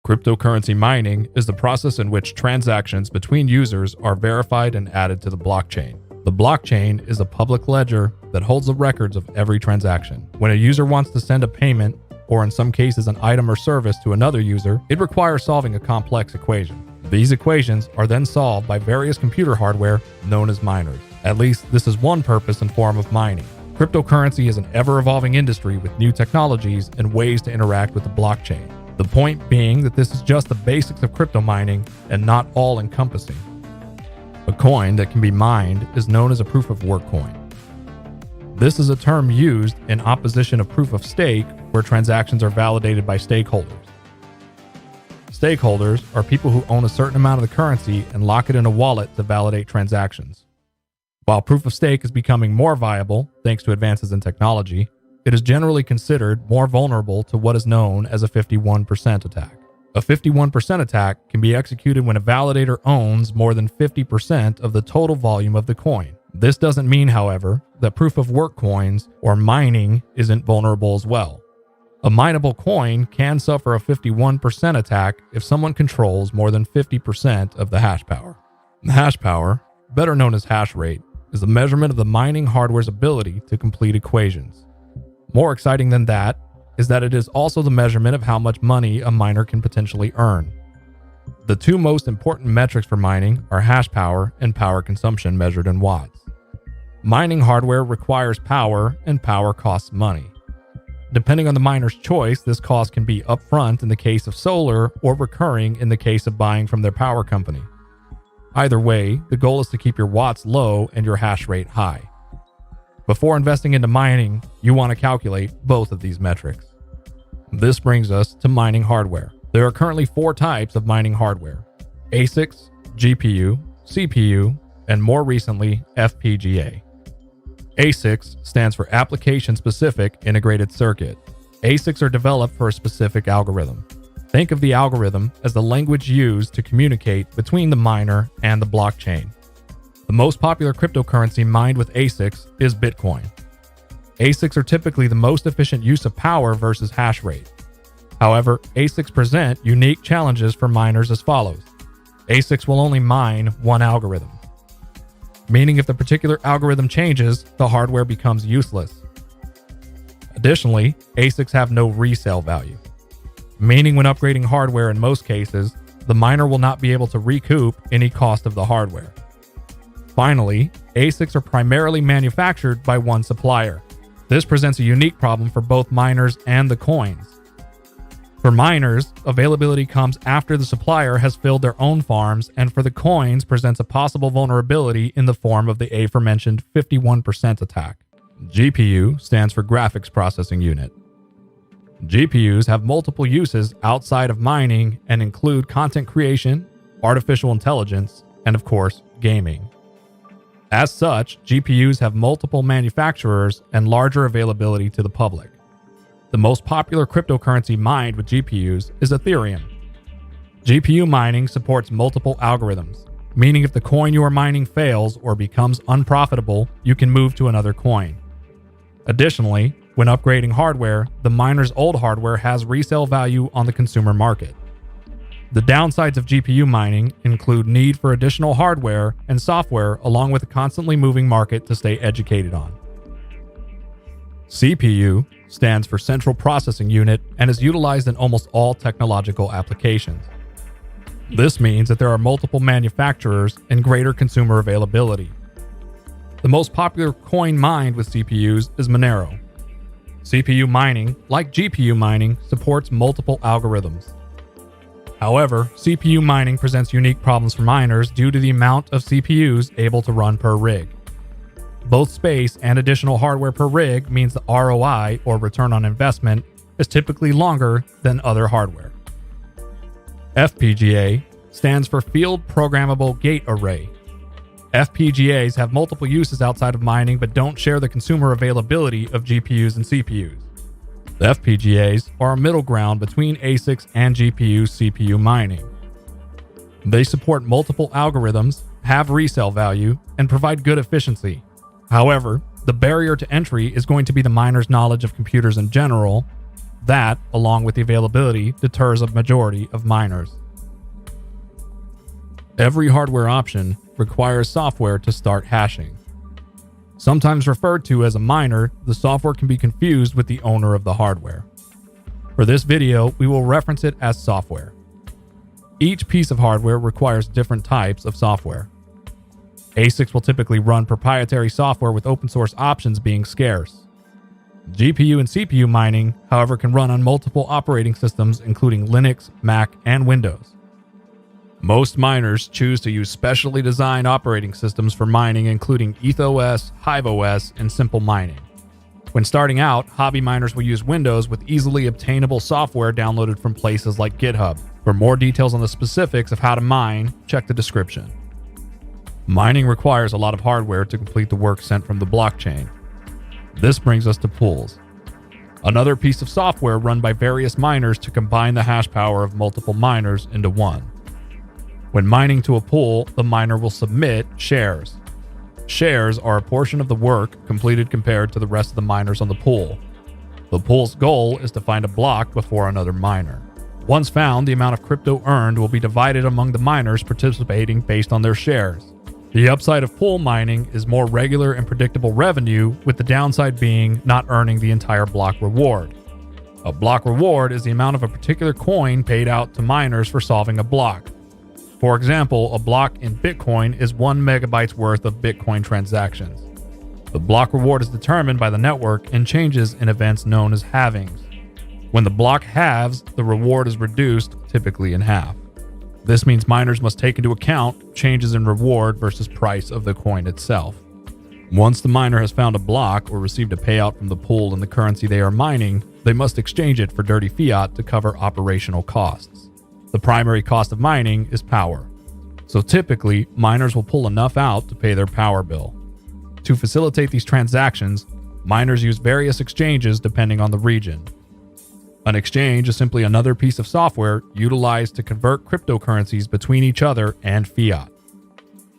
Cryptocurrency mining is the process in which transactions between users are verified and added to the blockchain. The blockchain is a public ledger that holds the records of every transaction. When a user wants to send a payment, or in some cases an item or service to another user, it requires solving a complex equation. These equations are then solved by various computer hardware known as miners. At least this is one purpose and form of mining. Cryptocurrency is an ever-evolving industry with new technologies and ways to interact with the blockchain. The point being that this is just the basics of crypto mining and not all-encompassing. A coin that can be mined is known as a proof-of-work coin. This is a term used in opposition of proof of stake, where transactions are validated by stakeholders. Stakeholders are people who own a certain amount of the currency and lock it in a wallet to validate transactions. While proof of stake is becoming more viable thanks to advances in technology, it is generally considered more vulnerable to what is known as a 51% attack. A 51% attack can be executed when a validator owns more than 50% of the total volume of the coin. This doesn't mean, however, that proof-of-work coins or mining isn't vulnerable as well. A mineable coin can suffer a 51% attack if someone controls more than 50% of the hash power. The hash power, better known as hash rate, is the measurement of the mining hardware's ability to complete equations. More exciting than that is that it is also the measurement of how much money a miner can potentially earn. The two most important metrics for mining are hash power and power consumption measured in watts. Mining hardware requires power, and power costs money. Depending on the miner's choice, this cost can be upfront in the case of solar or recurring in the case of buying from their power company. Either way, the goal is to keep your watts low and your hash rate high. Before investing into mining, you want to calculate both of these metrics. This brings us to mining hardware. There are currently 4 types of mining hardware: ASICs, GPU, CPU, and more recently, FPGA. ASICs stands for Application-Specific Integrated Circuit. ASICs are developed for a specific algorithm. Think of the algorithm as the language used to communicate between the miner and the blockchain. The most popular cryptocurrency mined with ASICs is Bitcoin. ASICs are typically the most efficient use of power versus hash rate. However, ASICs present unique challenges for miners as follows. ASICs will only mine one algorithm, meaning if the particular algorithm changes, the hardware becomes useless. Additionally, ASICs have no resale value, meaning when upgrading hardware in most cases, the miner will not be able to recoup any cost of the hardware. Finally, ASICs are primarily manufactured by one supplier. This presents a unique problem for both miners and the coins. For miners, availability comes after the supplier has filled their own farms, and for the coins presents a possible vulnerability in the form of the aforementioned 51% attack. GPU stands for Graphics Processing Unit. GPUs have multiple uses outside of mining and include content creation, artificial intelligence, and of course, gaming. As such, GPUs have multiple manufacturers and larger availability to the public. The most popular cryptocurrency mined with GPUs is Ethereum. GPU mining supports multiple algorithms, meaning if the coin you are mining fails or becomes unprofitable, you can move to another coin. Additionally, when upgrading hardware, the miner's old hardware has resale value on the consumer market. The downsides of GPU mining include need for additional hardware and software along with a constantly moving market to stay educated on. CPU stands for Central Processing Unit and is utilized in almost all technological applications. This means that there are multiple manufacturers and greater consumer availability. The most popular coin mined with CPUs is Monero. CPU mining, like GPU mining, supports multiple algorithms. However, CPU mining presents unique problems for miners due to the amount of CPUs able to run per rig. Both space and additional hardware per rig means the ROI, or return on investment, is typically longer than other hardware. FPGA stands for Field Programmable Gate Array. FPGAs have multiple uses outside of mining but don't share the consumer availability of GPUs and CPUs. The FPGAs are a middle ground between ASICs and GPU-CPU mining. They support multiple algorithms, have resale value, and provide good efficiency. However, the barrier to entry is going to be the miner's knowledge of computers in general, That, along with the availability, deters a majority of miners. Every hardware option requires software to start hashing. Sometimes referred to as a miner, the software can be confused with the owner of the hardware. For this video, we will reference it as software. Each piece of hardware requires different types of software. ASICs will typically run proprietary software with open source options being scarce. GPU and CPU mining, however, can run on multiple operating systems including Linux, Mac, and Windows. Most miners choose to use specially designed operating systems for mining including EthOS, HiveOS, and Simple Mining. When starting out, hobby miners will use Windows with easily obtainable software downloaded from places like GitHub. For more details on the specifics of how to mine, check the description. Mining requires a lot of hardware to complete the work sent from the blockchain. This brings us to pools. Another piece of software run by various miners to combine the hash power of multiple miners into one. When mining to a pool, the miner will submit shares. Shares are a portion of the work completed compared to the rest of the miners on the pool. The pool's goal is to find a block before another miner. Once found, the amount of crypto earned will be divided among the miners participating based on their shares. The upside of pool mining is more regular and predictable revenue, with the downside being not earning the entire block reward. A block reward is the amount of a particular coin paid out to miners for solving a block. For example, a block in Bitcoin is 1 megabyte's worth of Bitcoin transactions. The block reward is determined by the network and changes in events known as halvings. When the block halves, the reward is reduced, typically in half. This means miners must take into account changes in reward versus price of the coin itself. Once the miner has found a block or received a payout from the pool in the currency they are mining, they must exchange it for dirty fiat to cover operational costs. The primary cost of mining is power. So typically, miners will pull enough out to pay their power bill. To facilitate these transactions, miners use various exchanges depending on the region. An exchange is simply another piece of software utilized to convert cryptocurrencies between each other and fiat.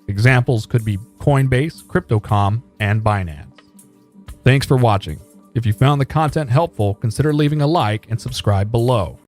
Examples could be Coinbase, Crypto.com, and Binance. Thanks for watching. If you found the content helpful, consider leaving a like and subscribe below.